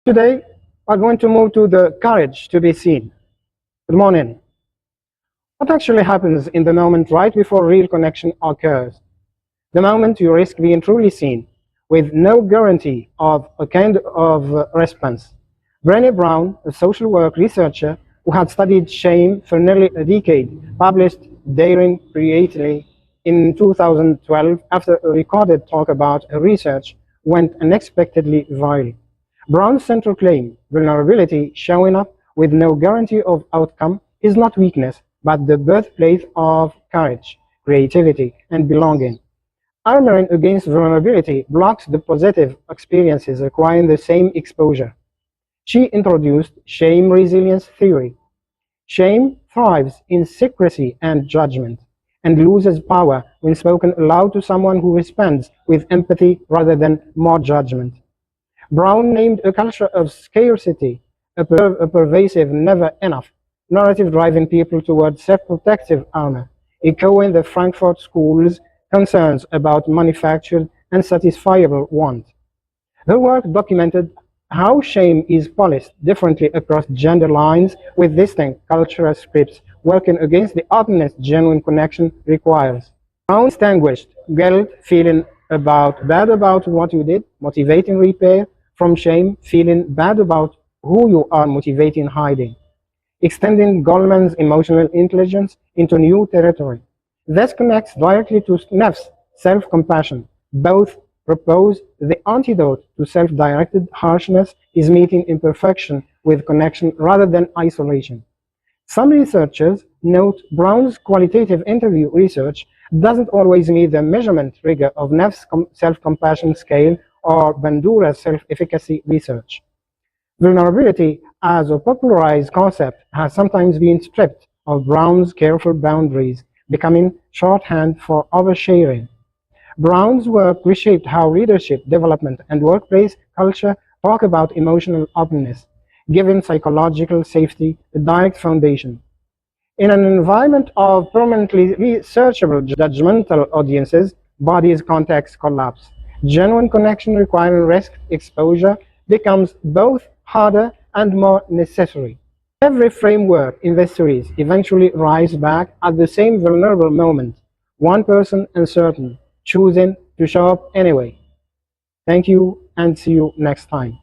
Today, we're going to move to the courage to be seen. Good morning. What actually happens in the moment right before real connection occurs? The moment you risk being truly seen, with no guarantee of a kind of response. Brené Brown, a social work researcher who had studied shame for nearly a decade, published Daring Creatively in 2012 after a recorded talk about her research went unexpectedly viral. Brown's central claim, vulnerability showing up with no guarantee of outcome, is not weakness, but the birthplace of courage, creativity, and belonging. Armoring against vulnerability blocks the positive experiences requiring the same exposure. She introduced shame resilience theory. Shame thrives in secrecy and judgment, and loses power when spoken aloud to someone who responds with empathy rather than more judgment. Brown named a culture of scarcity a pervasive never enough narrative driving people towards self-protective armor, echoing the Frankfurt School's concerns about manufactured and satisfiable want. Her work documented how shame is policed differently across gender lines with distinct cultural scripts working against the openness genuine connection requires. Brown distinguished guilt, feeling bad about what you did, motivating repair, from shame, feeling bad about who you are, motivating hiding, extending Goldman's emotional intelligence into new territory. This connects directly to Neff's self-compassion. Both propose the antidote to self-directed harshness is meeting imperfection with connection rather than isolation. Some researchers note Brown's qualitative interview research doesn't always meet the measurement rigor of Neff's self-compassion scale or Bandura's self-efficacy research. Vulnerability as a popularized concept has sometimes been stripped of Brown's careful boundaries, becoming shorthand for oversharing. Brown's work reshaped how leadership, development, and workplace culture talk about emotional openness, giving psychological safety a direct foundation. In an environment of permanently researchable judgmental audiences, bodies' contexts collapse. Genuine connection requiring risk exposure becomes both harder and more necessary. Every framework in this series eventually arrives back at the same vulnerable moment, one person uncertain, choosing to show up anyway. Thank you and see you next time.